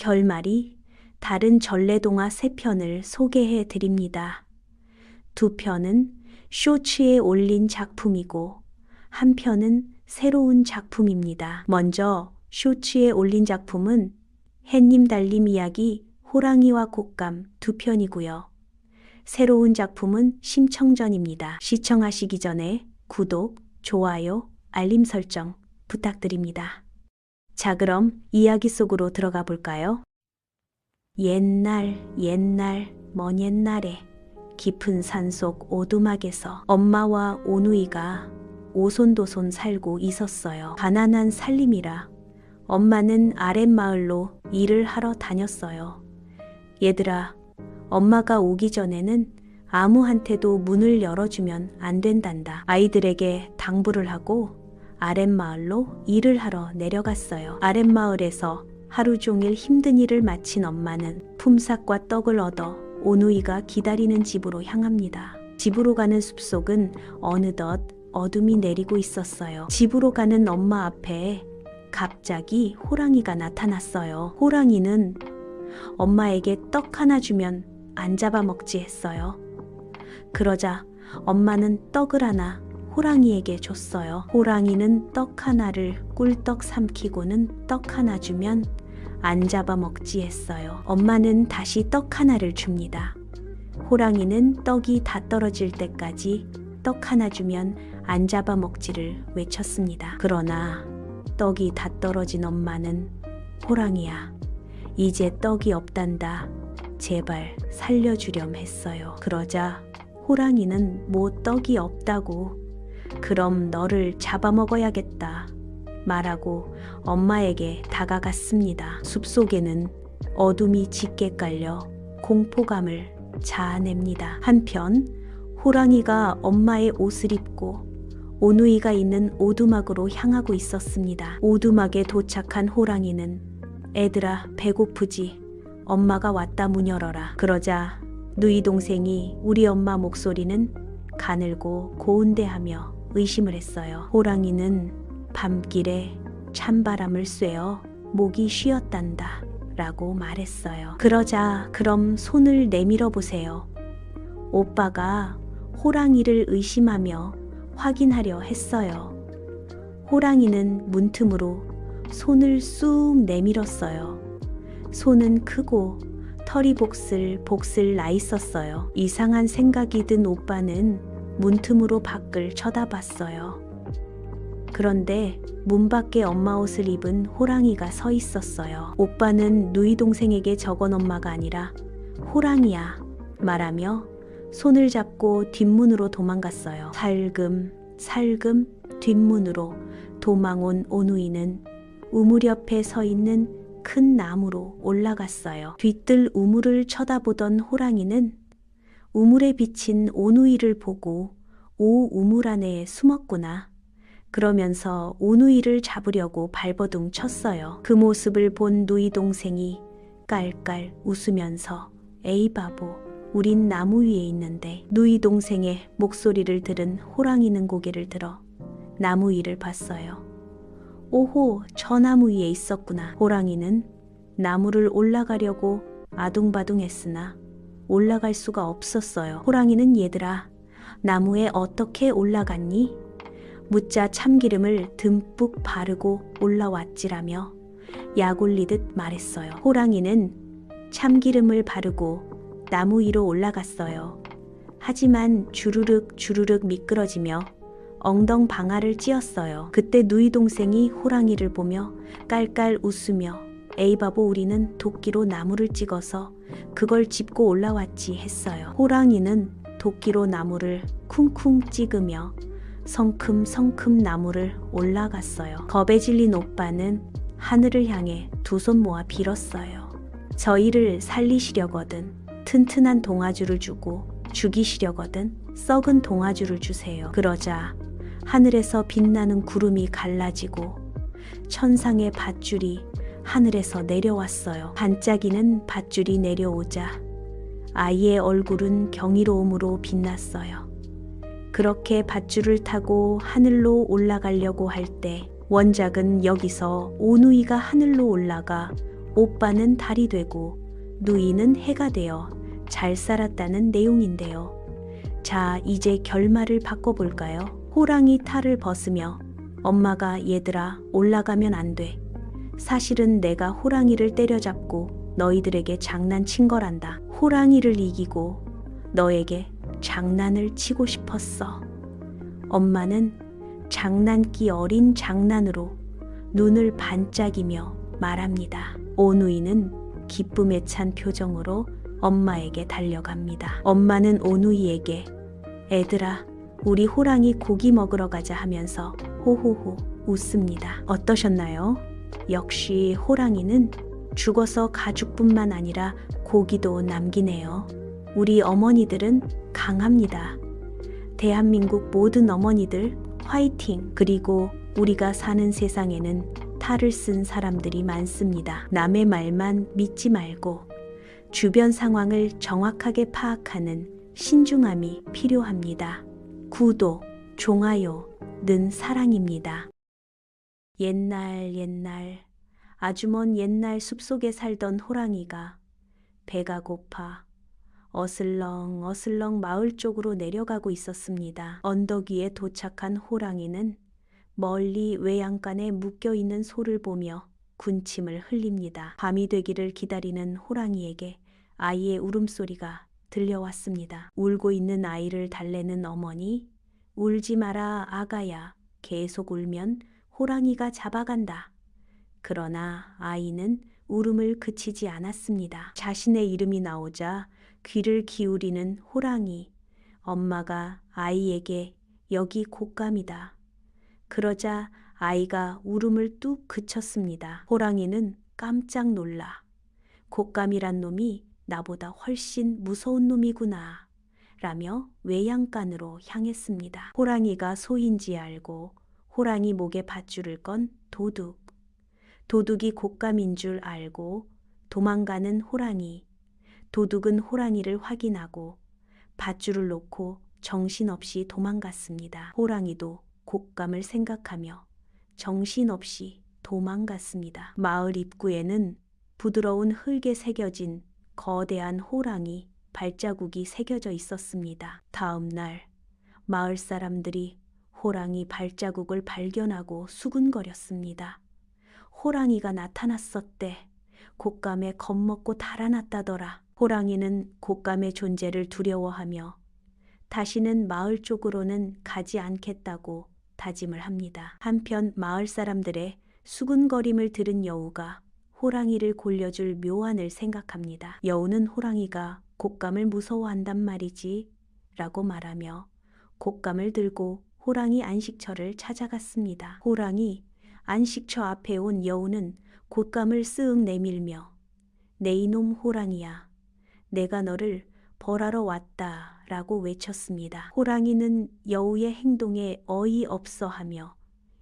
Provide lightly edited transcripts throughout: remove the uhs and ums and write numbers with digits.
결말이 다른 전래동화 3편을 소개해 드립니다. 2편은 쇼츠에 올린 작품이고 한 편은 새로운 작품입니다. 먼저 쇼츠에 올린 작품은 햇님 달님 이야기 호랑이와 곶감 2편이고요. 새로운 작품은 심청전입니다. 시청하시기 전에 구독, 좋아요, 알림 설정 부탁드립니다. 자, 그럼 이야기 속으로 들어가 볼까요? 옛날 먼 옛날에 깊은 산속 오두막에서 엄마와 오누이가 오손도손 살고 있었어요. 가난한 살림이라 엄마는 아랫마을로 일을 하러 다녔어요. 얘들아, 엄마가 오기 전에는 아무한테도 문을 열어주면 안 된단다. 아이들에게 당부를 하고 아랫마을로 일을 하러 내려갔어요. 아랫마을에서 하루 종일 힘든 일을 마친 엄마는 품삯과 떡을 얻어 오누이가 기다리는 집으로 향합니다. 집으로 가는 숲속은 어느덧 어둠이 내리고 있었어요. 집으로 가는 엄마 앞에 갑자기 호랑이가 나타났어요. 호랑이는 엄마에게 떡 하나 주면 안 잡아먹지 했어요. 그러자 엄마는 떡을 하나 호랑이에게 줬어요. 호랑이는 떡 하나를 꿀떡 삼키고는 떡 하나 주면 안 잡아먹지 했어요. 엄마는 다시 떡 하나를 줍니다. 호랑이는 떡이 다 떨어질 때까지 떡 하나 주면 안 잡아먹지를 외쳤습니다. 그러나 떡이 다 떨어진 엄마는 호랑이야, 이제 떡이 없단다. 제발 살려주렴 했어요. 그러자 호랑이는 뭐 떡이 없다고, 그럼 너를 잡아먹어야겠다 말하고 엄마에게 다가갔습니다. 숲속에는 어둠이 짙게 깔려 공포감을 자아냅니다. 한편 호랑이가 엄마의 옷을 입고 오누이가 있는 오두막으로 향하고 있었습니다. 오두막에 도착한 호랑이는 애들아, 배고프지? 엄마가 왔다, 문 열어라. 그러자 누이 동생이 우리 엄마 목소리는 가늘고 고운데하며 의심을 했어요. 호랑이는 밤길에 찬바람을 쐬어 목이 쉬었단다 라고 말했어요. 그러자 그럼 손을 내밀어 보세요. 오빠가 호랑이를 의심하며 확인하려 했어요. 호랑이는 문틈으로 손을 쑥 내밀었어요. 손은 크고 털이 복슬복슬 나 있었어요. 이상한 생각이 든 오빠는 문틈으로 밖을 쳐다봤어요. 그런데 문 밖에 엄마 옷을 입은 호랑이가 서 있었어요. 오빠는 누이 동생에게 저건 엄마가 아니라 호랑이야 말하며 손을 잡고 뒷문으로 도망갔어요. 살금 뒷문으로 도망온 오누이는 우물 옆에 서 있는 큰 나무로 올라갔어요. 뒤뜰 우물을 쳐다보던 호랑이는 우물에 비친 오누이를 보고 오, 우물 안에 숨었구나 그러면서 오누이를 잡으려고 발버둥 쳤어요. 그 모습을 본 누이 동생이 깔깔 웃으면서 에이 바보, 우린 나무 위에 있는데. 누이 동생의 목소리를 들은 호랑이는 고개를 들어 나무 위를 봤어요. 오호, 저 나무 위에 있었구나. 호랑이는 나무를 올라가려고 아둥바둥했으나 올라갈 수가 없었어요. 호랑이는 얘들아, 나무에 어떻게 올라갔니? 묻자 참기름을 듬뿍 바르고 올라왔지라며 약 올리듯 말했어요. 호랑이는 참기름을 바르고 나무 위로 올라갔어요. 하지만 주르륵 미끄러지며 엉덩방아를 찧었어요. 그때 누이 동생이 호랑이를 보며 깔깔 웃으며 에이 바보, 우리는 도끼로 나무를 찍어서 그걸 짚고 올라왔지 했어요. 호랑이는 도끼로 나무를 쿵쿵 찍으며 성큼성큼 나무를 올라갔어요. 겁에 질린 오빠는 하늘을 향해 두 손 모아 빌었어요. 저희를 살리시려거든 튼튼한 동아줄을 주고 죽이시려거든 썩은 동아줄을 주세요. 그러자 하늘에서 빛나는 구름이 갈라지고 천상의 밧줄이 하늘에서 내려왔어요. 반짝이는 밧줄이 내려오자 아이의 얼굴은 경이로움으로 빛났어요. 그렇게 밧줄을 타고 하늘로 올라가려고 할 때 원작은 여기서 오누이가 하늘로 올라가 오빠는 달이 되고 누이는 해가 되어 잘 살았다는 내용인데요. 자, 이제 결말을 바꿔볼까요? 호랑이 탈을 벗으며 엄마가 얘들아 올라가면 안 돼. 사실은 내가 호랑이를 때려잡고 너희들에게 장난친 거란다. 호랑이를 이기고 너에게 장난을 치고 싶었어. 엄마는 장난기 어린 장난으로 눈을 반짝이며 말합니다. 오누이는 기쁨에 찬 표정으로 엄마에게 달려갑니다. 엄마는 오누이에게 애들아, 우리 호랑이 고기 먹으러 가자 하면서 호호호 웃습니다. 어떠셨나요? 역시 호랑이는 죽어서 가죽뿐만 아니라 고기도 남기네요. 우리 어머니들은 강합니다. 대한민국 모든 어머니들 화이팅! 그리고 우리가 사는 세상에는 탈을 쓴 사람들이 많습니다. 남의 말만 믿지 말고 주변 상황을 정확하게 파악하는 신중함이 필요합니다. 구독, 좋아요는 사랑입니다. 옛날 아주 먼 옛날 숲속에 살던 호랑이가 배가 고파 어슬렁 마을 쪽으로 내려가고 있었습니다. 언덕 위에 도착한 호랑이는 멀리 외양간에 묶여있는 소를 보며 군침을 흘립니다. 밤이 되기를 기다리는 호랑이에게 아이의 울음소리가 들려왔습니다. 울고 있는 아이를 달래는 어머니, 울지 마라 아가야, 계속 울면 호랑이가 잡아간다. 그러나 아이는 울음을 그치지 않았습니다. 자신의 이름이 나오자 귀를 기울이는 호랑이, 엄마가 아이에게 여기 곶감이다. 그러자 아이가 울음을 뚝 그쳤습니다. 호랑이는 깜짝 놀라 곶감이란 놈이 나보다 훨씬 무서운 놈이구나 라며 외양간으로 향했습니다. 호랑이가 소인지 알고 호랑이 목에 밧줄을 건 도둑이 곶감인 줄 알고 도망가는 호랑이, 도둑은 호랑이를 확인하고 밧줄을 놓고 정신없이 도망갔습니다. 호랑이도 곶감을 생각하며 정신없이 도망갔습니다. 마을 입구에는 부드러운 흙에 새겨진 거대한 호랑이 발자국이 새겨져 있었습니다. 다음 날 마을 사람들이 호랑이 발자국을 발견하고 수군거렸습니다. 호랑이가 나타났었대. 곶감에 겁먹고 달아났다더라. 호랑이는 곶감의 존재를 두려워하며 다시는 마을 쪽으로는 가지 않겠다고 다짐을 합니다. 한편 마을 사람들의 수군거림을 들은 여우가 호랑이를 골려줄 묘안을 생각합니다. 여우는 호랑이가 곶감을 무서워한단 말이지 라고 말하며 곶감을 들고 호랑이 안식처를 찾아갔습니다. 호랑이 안식처 앞에 온 여우는 곶감을 쓱 내밀며 내 이놈 호랑이야, 내가 너를 벌하러 왔다 라고 외쳤습니다. 호랑이는 여우의 행동에 어이없어 하며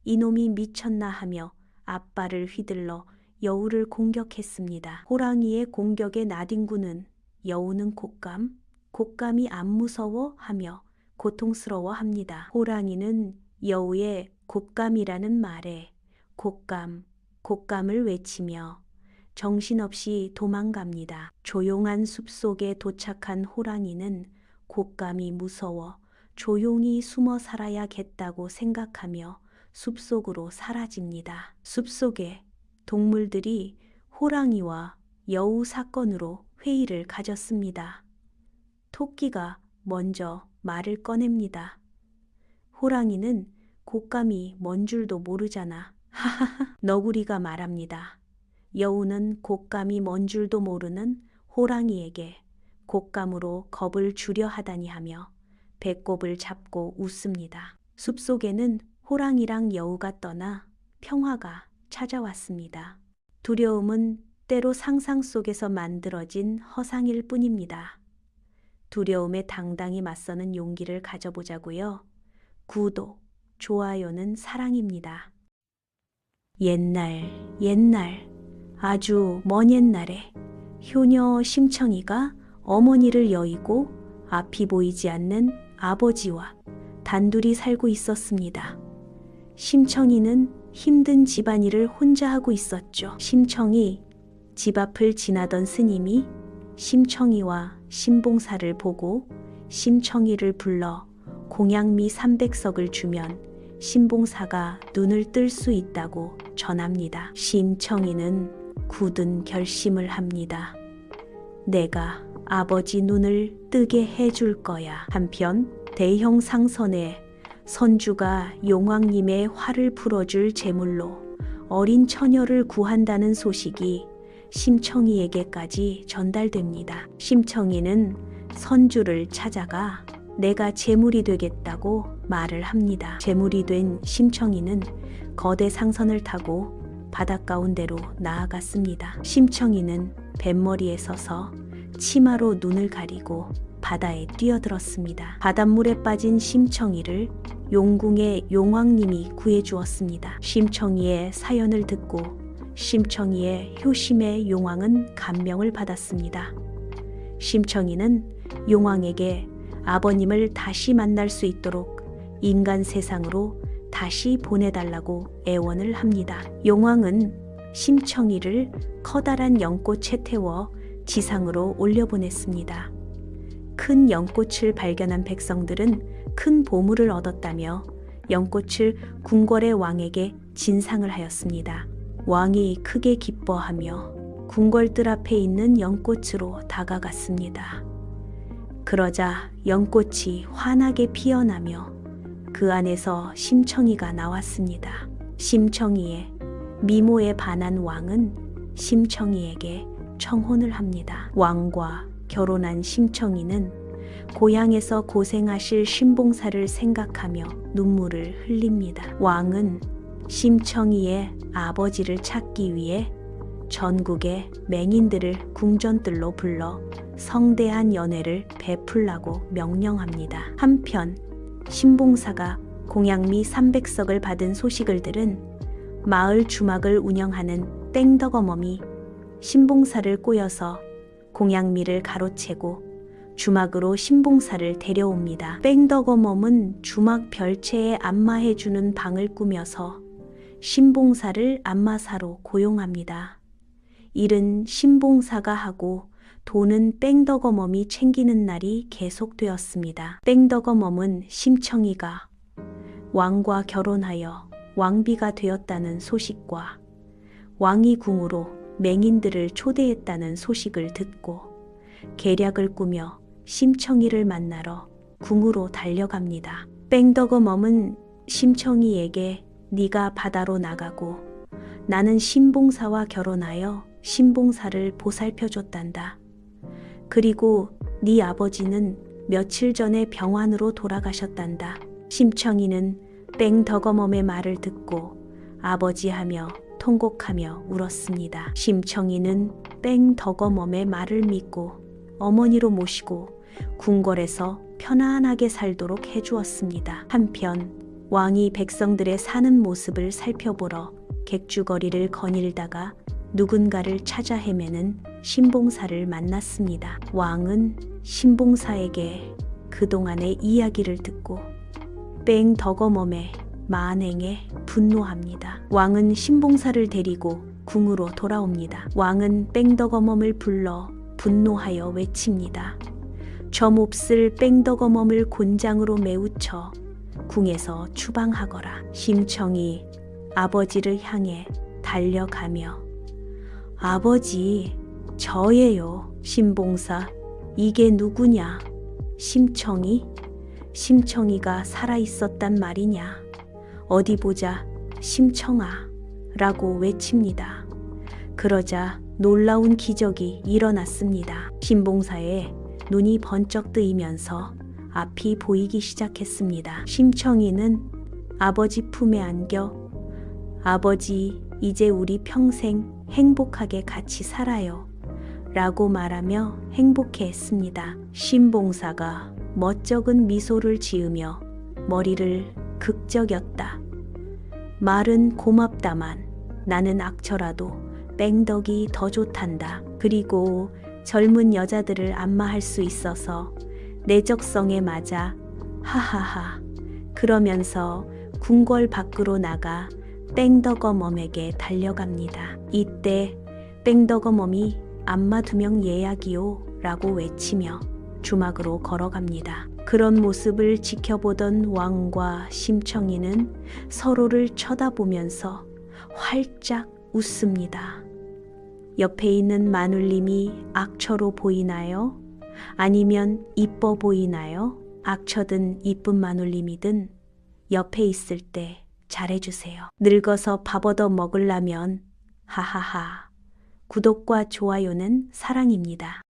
이놈이 미쳤나 하며 앞발을 휘둘러 여우를 공격했습니다. 호랑이의 공격에 나뒹구는 여우는 곶감이 안 무서워 하며 고통스러워합니다. 호랑이는 여우의 곶감이라는 말에 곶감을 외치며 정신없이 도망갑니다. 조용한 숲속에 도착한 호랑이는 곶감이 무서워 조용히 숨어 살아야겠다고 생각하며 숲속으로 사라집니다. 숲속에 동물들이 호랑이와 여우 사건으로 회의를 가졌습니다. 토끼가 먼저 말을 꺼냅니다. 호랑이는 곶감이 뭔 줄도 모르잖아. 하하하. 너구리가 말합니다. 여우는 곶감이 뭔 줄도 모르는 호랑이에게 곶감으로 겁을 주려 하다니 하며 배꼽을 잡고 웃습니다. 숲속에는 호랑이랑 여우가 떠나 평화가 찾아왔습니다. 두려움은 때로 상상 속에서 만들어진 허상일 뿐입니다. 두려움에 당당히 맞서는 용기를 가져보자고요. 구독, 좋아요는 사랑입니다. 옛날 아주 먼 옛날에 효녀 심청이가 어머니를 여의고 앞이 보이지 않는 아버지와 단둘이 살고 있었습니다. 심청이는 힘든 집안일을 혼자 하고 있었죠. 심청이 집 앞을 지나던 스님이 심청이와 신봉사를 보고 심청이를 불러 공양미 300석을 주면 신봉사가 눈을 뜰 수 있다고 전합니다. 심청이는 굳은 결심을 합니다. 내가 아버지 눈을 뜨게 해줄 거야. 한편 대형 상선에 선주가 용왕님의 화를 풀어줄 제물로 어린 처녀를 구한다는 소식이 심청이에게까지 전달됩니다. 심청이는 선주를 찾아가 내가 제물이 되겠다고 말을 합니다. 제물이 된 심청이는 거대 상선을 타고 바닷가운데로 나아갔습니다. 심청이는 뱃머리에 서서 치마로 눈을 가리고 바다에 뛰어들었습니다. 바닷물에 빠진 심청이를 용궁의 용왕님이 구해주었습니다. 심청이의 사연을 듣고 심청이의 효심의 용왕은 감명을 받았습니다. 심청이는 용왕에게 아버님을 다시 만날 수 있도록 인간 세상으로 다시 보내달라고 애원을 합니다. 용왕은 심청이를 커다란 연꽃에 태워 지상으로 올려보냈습니다. 큰 연꽃을 발견한 백성들은 큰 보물을 얻었다며 연꽃을 궁궐의 왕에게 진상을 하였습니다. 왕이 크게 기뻐하며 궁궐 뜰 앞에 있는 연꽃으로 다가갔습니다. 그러자 연꽃이 환하게 피어나며 그 안에서 심청이가 나왔습니다. 심청이의 미모에 반한 왕은 심청이에게 청혼을 합니다. 왕과 결혼한 심청이는 고향에서 고생하실 신봉사를 생각하며 눈물을 흘립니다. 왕은 심청이의 아버지를 찾기 위해 전국의 맹인들을 궁전들로 불러 성대한 연회를 베풀라고 명령합니다. 한편 신봉사가 공양미 300석을 받은 소식을 들은 마을 주막을 운영하는 땡덕어멈이 신봉사를 꼬여서 공양미를 가로채고 주막으로 신봉사를 데려옵니다. 땡덕어멈은 주막 별채에 안마해주는 방을 꾸며서 신봉사를 안마사로 고용합니다. 일은 신봉사가 하고 돈은 뺑덕어멈이 챙기는 날이 계속되었습니다. 뺑덕어멈은 심청이가 왕과 결혼하여 왕비가 되었다는 소식과 왕이 궁으로 맹인들을 초대했다는 소식을 듣고 계략을 꾸며 심청이를 만나러 궁으로 달려갑니다. 뺑덕어멈은 심청이에게 네가 바다로 나가고 나는 신봉사와 결혼하여 신봉사를 보살펴줬단다. 그리고 네 아버지는 며칠 전에 병환으로 돌아가셨단다. 심청이는 뺑덕어멈의 말을 듣고 아버지하며 통곡하며 울었습니다. 심청이는 뺑덕어멈의 말을 믿고 어머니로 모시고 궁궐에서 편안하게 살도록 해주었습니다. 한편 왕이 백성들의 사는 모습을 살펴보러 객주거리를 거닐다가 누군가를 찾아 헤매는 신봉사를 만났습니다. 왕은 신봉사에게 그동안의 이야기를 듣고 뺑덕어멈의 만행에 분노합니다. 왕은 신봉사를 데리고 궁으로 돌아옵니다. 왕은 뺑덕어멈을 불러 분노하여 외칩니다. 저 몹쓸 뺑덕어멈을 곤장으로 매우쳐 궁에서 추방하거라. 심청이 아버지를 향해 달려가며 아버지, 저예요. 신봉사, 이게 누구냐? 심청이? 심청이가 살아있었단 말이냐? 어디 보자, 심청아 라고 외칩니다. 그러자 놀라운 기적이 일어났습니다. 신봉사의 눈이 번쩍 뜨이면서 앞이 보이기 시작했습니다. 심청이는 아버지 품에 안겨 아버지, 이제 우리 평생 행복하게 같이 살아요 라고 말하며 행복해했습니다. 신봉사가 멋쩍은 미소를 지으며 머리를 극적였다. 말은 고맙다만 나는 악처라도 뺑덕이 더 좋단다. 그리고 젊은 여자들을 안마할 수 있어서 내 적성에 맞아. 하하하. 그러면서 궁궐 밖으로 나가 뺑덕어멈에게 달려갑니다. 이때 뺑덕어멈이 안마 2명 예약이요 라고 외치며 주막으로 걸어갑니다. 그런 모습을 지켜보던 왕과 심청이는 서로를 쳐다보면서 활짝 웃습니다. 옆에 있는 마눌님이 악처로 보이나요? 아니면 이뻐 보이나요? 악처든 이쁜 마눌님이든 옆에 있을 때 잘해주세요. 늙어서 밥 얻어 먹으려면 하하하. 구독과 좋아요는 사랑입니다.